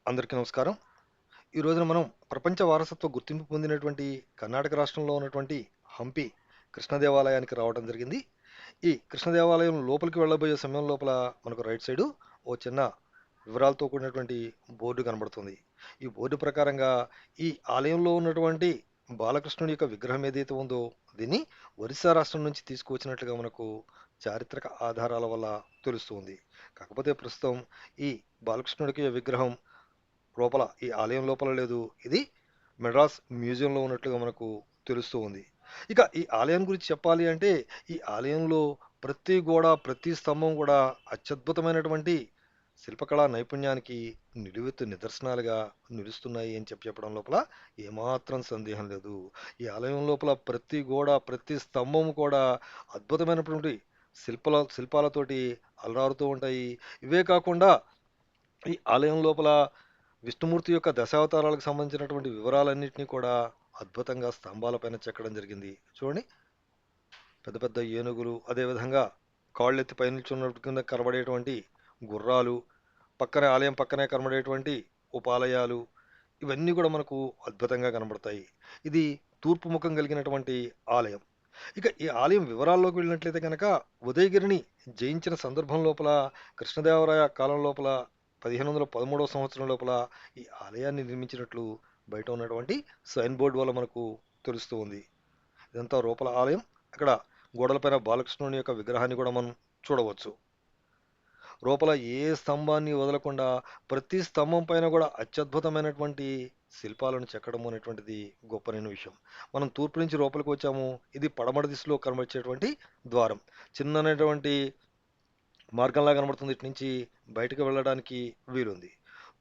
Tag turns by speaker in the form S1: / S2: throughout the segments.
S1: అందరికీ నమస్కారం. ఈ రోజున మనం ప్రపంచ వారసత్వ గుర్తింపు పొందినటువంటి కర్ణాటక రాష్ట్రంలో ఉన్నటువంటి హంపి కృష్ణ దేవాలయానికి రావడం జరిగింది. ఈ కృష్ణ దేవాలయం లోపలికి వెళ్ళబోయే సమయం లోపల మనకు రైట్ సైడు ఓ చిన్న వివరాలతో కూడినటువంటి బోర్డు కనబడుతుంది. ఈ బోర్డు ప్రకారంగా ఈ ఆలయంలో ఉన్నటువంటి బాలకృష్ణుడి యొక్క విగ్రహం ఏదైతే ఉందో దీన్ని ఒరిస్సా రాష్ట్రం నుంచి తీసుకువచ్చినట్లుగా మనకు చారిత్రక ఆధారాల వల్ల తెలుస్తుంది. కాకపోతే ప్రస్తుతం ఈ బాలకృష్ణుడికి విగ్రహం లోపల ఈ ఆలయం లోపల లేదు. ఇది మెడ్రాస్ మ్యూజియంలో ఉన్నట్లుగా మనకు తెలుస్తూ ఉంది. ఇక ఈ ఆలయం గురించి చెప్పాలి అంటే ఈ ఆలయంలో ప్రతి గోడ ప్రతి స్తంభం కూడా అత్యద్భుతమైనటువంటి శిల్పకళా నైపుణ్యానికి నిలువెత్తు నిదర్శనాలుగా నిలుస్తున్నాయి అని చెప్పడం లోపల ఏమాత్రం సందేహం లేదు. ఈ ఆలయం లోపల ప్రతి గోడ ప్రతి స్తంభం కూడా అద్భుతమైనటువంటి శిల్పాలతోటి అలరారుతూ ఉంటాయి. ఇవే కాకుండా ఈ ఆలయం లోపల విష్ణుమూర్తి యొక్క దశావతారాలకు సంబంధించినటువంటి వివరాలన్నింటినీ కూడా అద్భుతంగా స్తంభాలపైన చెక్కడం జరిగింది. చూడండి, పెద్ద పెద్ద ఏనుగులు, అదేవిధంగా కాళ్ళెత్తి పైనుంచున్నట్టు కింద కనబడేటువంటి గుర్రాలు, పక్కనే ఆలయం పక్కనే కనబడేటువంటి ఉపాలయాలు, ఇవన్నీ కూడా మనకు అద్భుతంగా కనబడతాయి. ఇది తూర్పు ముఖం కలిగినటువంటి ఆలయం. ఇక ఈ ఆలయం వివరాల్లోకి వెళ్ళినట్లయితే కనుక ఉదయగిరిని జయించిన సందర్భం లోపల కృష్ణదేవరాయ కాలం లోపల 1513 సంవత్సరం లోపల ఈ ఆలయాన్ని నిర్మించినట్లు బయట ఉన్నటువంటి సైన్ బోర్డు వల్ల మనకు తెలుస్తూ ఉంది. ఇదంతా రూపల ఆలయం. అక్కడ గోడలపైన బాలకృష్ణుని యొక్క విగ్రహాన్ని కూడా మనం చూడవచ్చు. లోపల ఏ స్తంభాన్ని వదలకుండా ప్రతి స్తంభం పైన కూడా అత్యద్భుతమైనటువంటి శిల్పాలను చెక్కడం అనేటువంటిది గొప్పనైన విషయం. మనం తూర్పు నుంచి లోపలికి వచ్చాము. ఇది పడమర దిశలో కనబడిచేటువంటి ద్వారం. చిన్ననటువంటి మార్గంలా కనబడుతుంది. ఇటు నుంచి బయటకు వెళ్ళడానికి వీలుంది.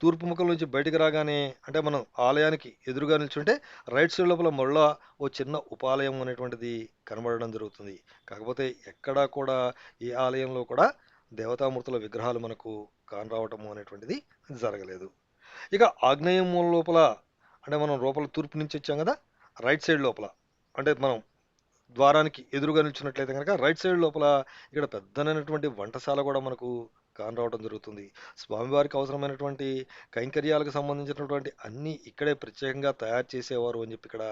S1: తూర్పు ముఖం నుంచి బయటికి రాగానే అంటే మనం ఆలయానికి ఎదురుగా నిల్చుంటే రైట్ సైడ్ లోపల మళ్ళా ఓ చిన్న ఉపాలయం అనేటువంటిది కనబడడం జరుగుతుంది. కాకపోతే ఎక్కడా కూడా ఈ ఆలయంలో కూడా దేవతామూర్తుల విగ్రహాలు మనకు కానరావటము అనేటువంటిది జరగలేదు. ఇక ఆగ్నేయం మూల లోపల అంటే మనం లోపల తూర్పు నుంచి వచ్చాం కదా, రైట్ సైడ్ లోపల అంటే మనం ద్వారానికి ఎదురుగా నిల్చున్నట్లయితే కనుక రైట్ సైడ్ లోపల ఇక్కడ పెద్దనైనటువంటి వంటశాల కూడా మనకు కానరావడం జరుగుతుంది. స్వామివారికి అవసరమైనటువంటి కైంకర్యాలకు సంబంధించినటువంటి అన్నీ ఇక్కడే ప్రత్యేకంగా తయారు చేసేవారు అని చెప్పి ఇక్కడ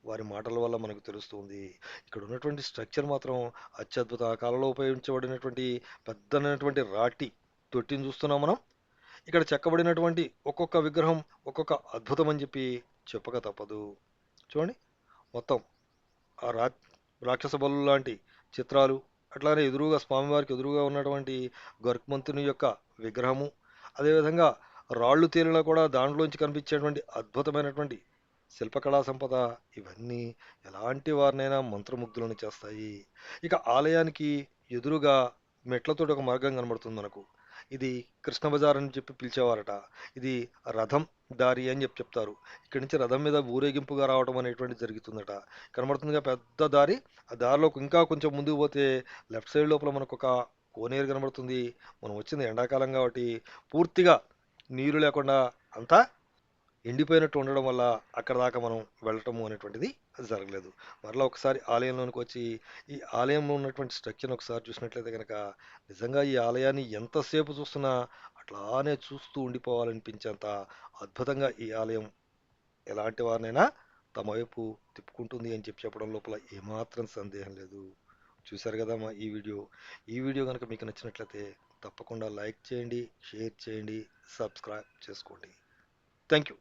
S1: వారి మాటల వల్ల మనకు తెలుస్తుంది. ఇక్కడ ఉన్నటువంటి స్ట్రక్చర్ మాత్రం అత్యద్భుత. ఆ కాలంలో ఉపయోగించబడినటువంటి పెద్దనైనటువంటి రాటి తొట్టిని చూస్తున్నాం మనం. ఇక్కడ చెక్కబడినటువంటి ఒక్కొక్క విగ్రహం ఒక్కొక్క అద్భుతం అని చెప్పి చెప్పక తప్పదు. చూడండి, మొత్తం ఆ రాక్షస బలు లాంటి చిత్రాలు, అట్లానే ఎదురుగా స్వామివారికి ఎదురుగా ఉన్నటువంటి గరుత్మంతుని యొక్క విగ్రహము, అదేవిధంగా రాళ్ళు తేలినా కూడా దాంట్లోంచి కనిపించేటువంటి అద్భుతమైనటువంటి శిల్పకళా సంపద, ఇవన్నీ ఎలాంటి వారినైనా మంత్రముగ్ధులను చేస్తాయి. ఇక ఆలయానికి ఎదురుగా మెట్లతోటి ఒక మార్గం కనబడుతుంది మనకు. ఇది కృష్ణ బజార్ అని చెప్పి పిలిచేవారట. ఇది రథం దారి అని చెప్పి చెప్తారు. ఇక్కడి నుంచి రథం మీద ఊరేగింపుగా రావడం అనేటువంటిది జరుగుతుందట. కనబడుతుందిగా పెద్ద దారి. ఆ దారిలో ఇంకా కొంచెం ముందుకు పోతే లెఫ్ట్ సైడ్ లోపల మనకు ఒక కోనేరు కనబడుతుంది. మనం వచ్చింది ఎండాకాలం కాబట్టి పూర్తిగా నీరు లేకుండా అంతా ఎండిపోయినట్టు ఉండడం వల్ల అక్కడ దాకా మనం వెళ్ళటము అనేటువంటిది జరగలేదు. మరలా ఒకసారి ఆలయంలోనికి వచ్చి ఈ ఆలయంలో ఉన్నటువంటి స్ట్రక్చర్ని ఒకసారి చూసినట్లయితే కనుక నిజంగా ఈ ఆలయాన్ని ఎంతసేపు చూస్తున్నా అట్లానే చూస్తూ ఉండిపోవాలనిపించేంత అద్భుతంగా ఈ ఆలయం ఎలాంటి వారినైనా తమ వైపు తిప్పుకుంటుంది అని చెప్పడం లోపల ఏమాత్రం సందేహం లేదు. చూశారు కదా ఈ వీడియో కనుక మీకు నచ్చినట్లయితే తప్పకుండా లైక్ చేయండి, షేర్ చేయండి, సబ్స్క్రైబ్ చేసుకోండి. Thank you.